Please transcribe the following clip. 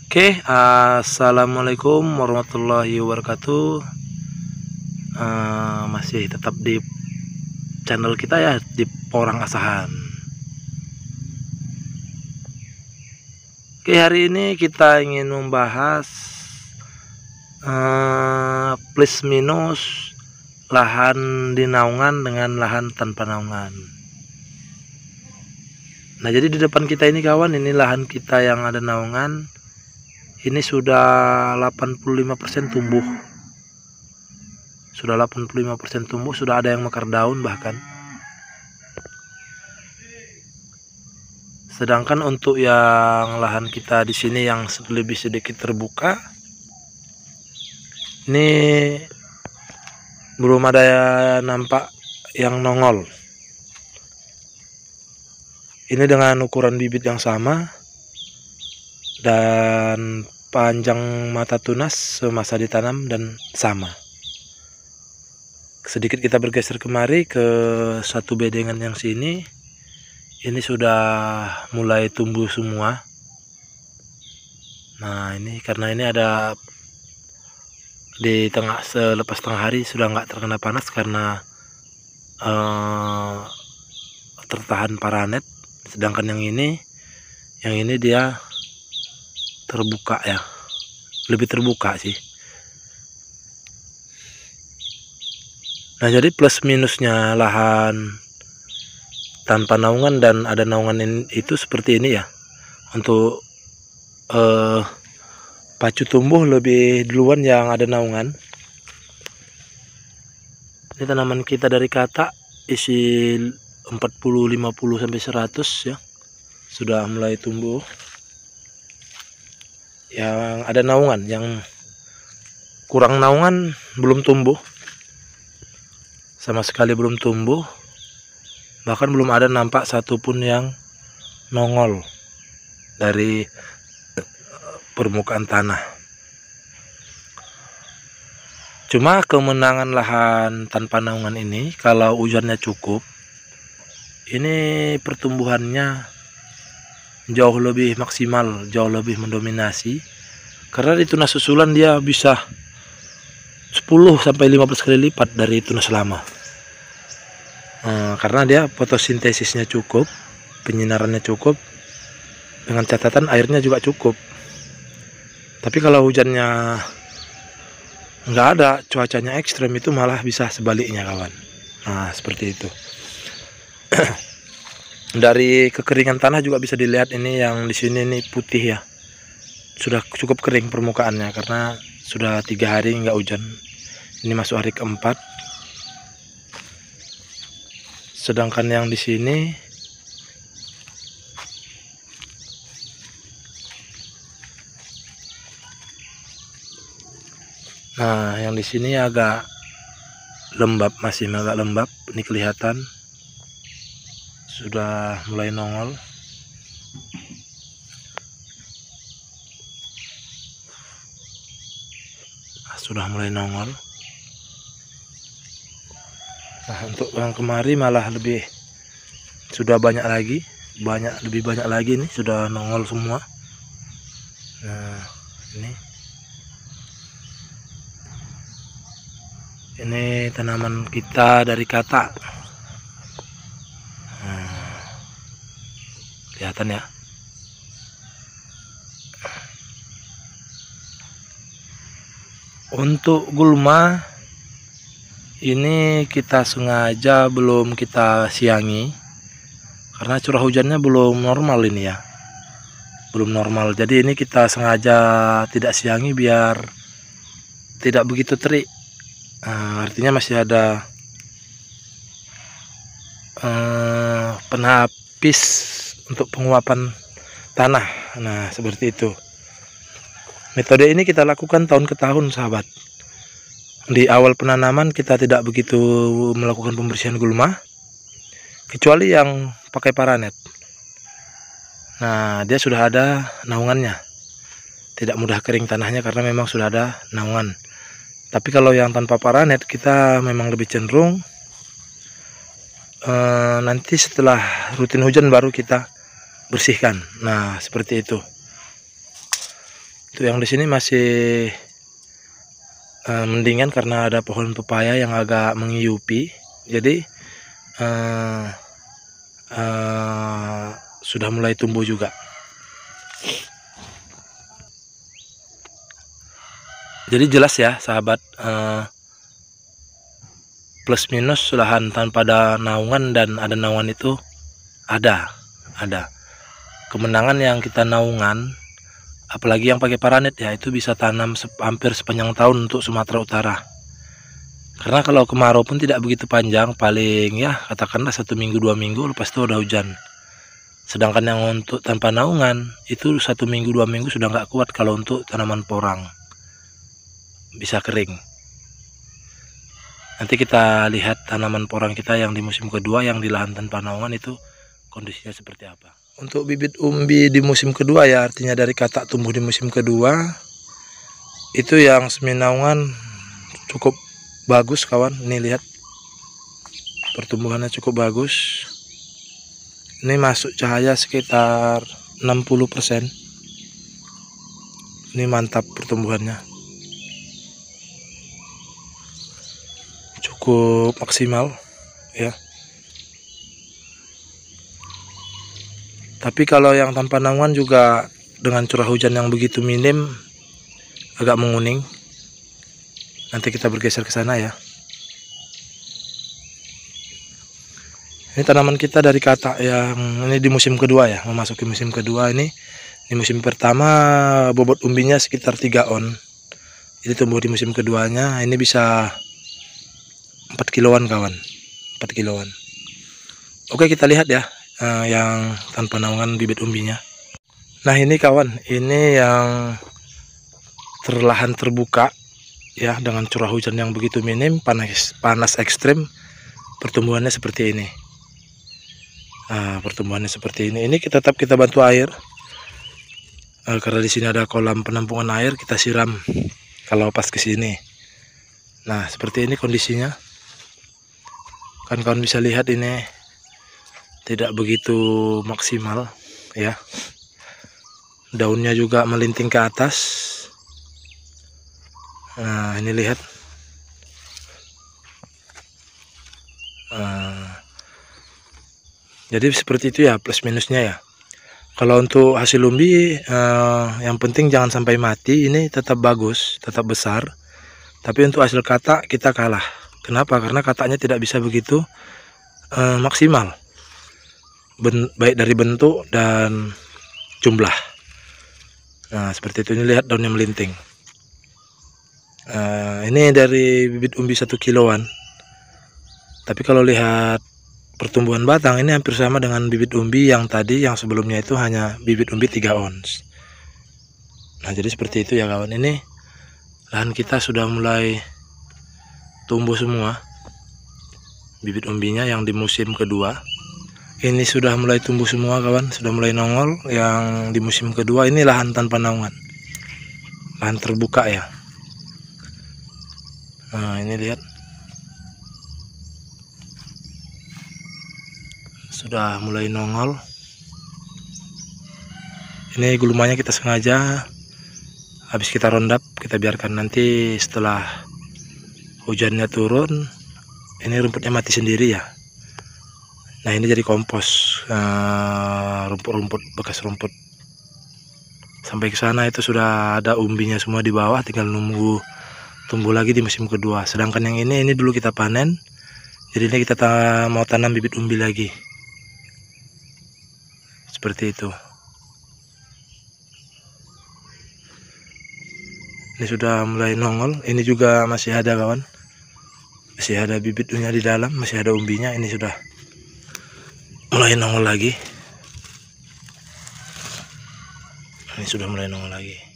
Oke, assalamualaikum warahmatullahi wabarakatuh. Masih tetap di channel kita ya, di Porang Asahan. Oke, hari ini kita ingin membahas plus minus lahan di naungan dengan lahan tanpa naungan. Nah, jadi di depan kita ini kawan, ini lahan kita yang ada naungan. Ini sudah 85% tumbuh. Sudah 85% tumbuh, sudah ada yang mekar daun bahkan. Sedangkan untuk yang lahan kita di sini yang lebih sedikit terbuka, ini belum ada nampak yang nongol. Ini dengan ukuran bibit yang sama dan panjang mata tunas semasa ditanam dan sama. Sedikit kita bergeser kemari ke satu bedengan yang sini. Ini sudah mulai tumbuh semua. Nah, ini karena ini ada di tengah, selepas tengah hari sudah nggak terkena panas karena tertahan paranet. Sedangkan yang ini dia terbuka ya, lebih terbuka sih. Nah, jadi plus minusnya lahan tanpa naungan dan ada naungan itu seperti ini ya. Untuk pacu tumbuh lebih duluan yang ada naungan. Ini tanaman kita dari katak isi 40, 50 sampai 100 ya. Sudah mulai tumbuh. Yang ada naungan, yang kurang naungan belum tumbuh, sama sekali belum tumbuh, bahkan belum ada nampak satupun yang nongol dari permukaan tanah. Cuma kemenangan lahan tanpa naungan ini, kalau hujannya cukup, ini pertumbuhannya jauh lebih maksimal, jauh lebih mendominasi. Karena di tunas susulan dia bisa 10 sampai 15 kali lipat dari tunas lama. Karena dia fotosintesisnya cukup, penyinarannya cukup, dengan catatan airnya juga cukup. Tapi kalau hujannya nggak ada, cuacanya ekstrem, itu malah bisa sebaliknya kawan. Nah, seperti itu. Dari kekeringan tanah juga bisa dilihat, ini yang di sini ini putih ya, sudah cukup kering permukaannya karena sudah 3 hari nggak hujan. Ini masuk hari keempat. Sedangkan yang di sini yang di sini agak lembab, masih agak lembab. Ini kelihatan sudah mulai nongol. Sudah mulai nongol. Nah, untuk yang kemari malah lebih, sudah banyak lagi, lebih banyak lagi nih, sudah nongol semua. Nah, ini tanaman kita dari katak. Kelihatan ya. Untuk gulma ini kita sengaja belum kita siangi karena curah hujannya belum normal ini ya, belum normal. Jadi ini kita sengaja tidak siangi biar tidak begitu terik. Artinya masih ada penapis untuk penguapan tanah. Nah, seperti itu. Metode ini kita lakukan tahun ke tahun sahabat. Di awal penanaman kita tidak begitu melakukan pembersihan gulma, kecuali yang pakai paranet. Nah, dia sudah ada naungannya, tidak mudah kering tanahnya karena memang sudah ada naungan. Tapi kalau yang tanpa paranet, kita memang lebih cenderung nanti setelah rutin hujan baru kita bersihkan. Nah, seperti itu. Untuk yang di sini masih mendingan karena ada pohon pepaya yang agak mengiyupi, jadi sudah mulai tumbuh juga. Jadi jelas ya sahabat, plus minus lahan tanpa ada naungan dan ada naungan itu ada kemenangan yang kita naungan, apalagi yang pakai paranet ya, itu bisa tanam hampir sepanjang tahun untuk Sumatera Utara. Karena kalau kemarau pun tidak begitu panjang, paling ya katakanlah 1 minggu 2 minggu lepas itu udah hujan. Sedangkan yang untuk tanpa naungan itu 1 minggu 2 minggu sudah nggak kuat kalau untuk tanaman porang, bisa kering. Nanti kita lihat tanaman porang kita yang di musim kedua yang di lahan tanpa naungan itu kondisinya seperti apa. Untuk bibit umbi di musim kedua ya, artinya dari katak tumbuh di musim kedua itu yang semi naungan cukup bagus kawan. Ini lihat pertumbuhannya cukup bagus. Ini masuk cahaya sekitar 60%. Ini mantap pertumbuhannya, cukup maksimal ya. Tapi kalau yang tanpa naungan juga dengan curah hujan yang begitu minim agak menguning. Nanti kita bergeser ke sana ya. Ini tanaman kita dari katak yang ini di musim kedua ya, memasuki musim kedua. Ini di musim pertama bobot umbinya sekitar 3 on. Ini tumbuh di musim keduanya, ini bisa 4 kiloan kawan, 4 kiloan. Oke, kita lihat ya yang tanpa naungan bibit umbinya. Nah ini kawan, ini yang terlahan terbuka ya, dengan curah hujan yang begitu minim, panas ekstrim, pertumbuhannya seperti ini. Pertumbuhannya seperti ini. Ini tetap kita bantu air karena di sini ada kolam penampungan air, kita siram kalau pas ke sini. Nah seperti ini kondisinya. Kan kawan bisa lihat ini tidak begitu maksimal ya. Daunnya juga melinting ke atas. Nah ini lihat. Jadi seperti itu ya plus minusnya ya. Kalau untuk hasil umbi yang penting jangan sampai mati, ini tetap bagus, tetap besar. Tapi untuk hasil katak kita kalah. Kenapa? Karena kataknya tidak bisa begitu maksimal, baik dari bentuk dan jumlah. Nah seperti itu. Ini lihat daunnya melinting. Ini dari bibit umbi 1 kiloan. Tapi kalau lihat pertumbuhan batang ini hampir sama dengan bibit umbi yang tadi, yang sebelumnya itu hanya bibit umbi 3 ons. Nah jadi seperti itu ya kawan. Ini lahan kita sudah mulai tumbuh semua bibit umbinya yang di musim kedua. Ini sudah mulai tumbuh semua kawan, sudah mulai nongol yang di musim kedua. Ini lahan tanpa naungan, lahan terbuka ya. Nah ini lihat, sudah mulai nongol. Ini gulmanya kita sengaja habis kita rondap, kita biarkan nanti setelah hujannya turun ini rumputnya mati sendiri ya. Nah ini jadi kompos, rumput-rumput, bekas rumput. Sampai ke sana itu sudah ada umbinya semua di bawah, tinggal nunggu tumbuh lagi di musim kedua. Sedangkan yang ini dulu kita panen, jadi ini kita mau tanam bibit umbi lagi. Seperti itu. Ini sudah mulai nongol. Ini juga masih ada kawan, masih ada bibitnya di dalam, masih ada umbinya. Ini sudah mulai nongol lagi. Ini sudah mulai nongol lagi.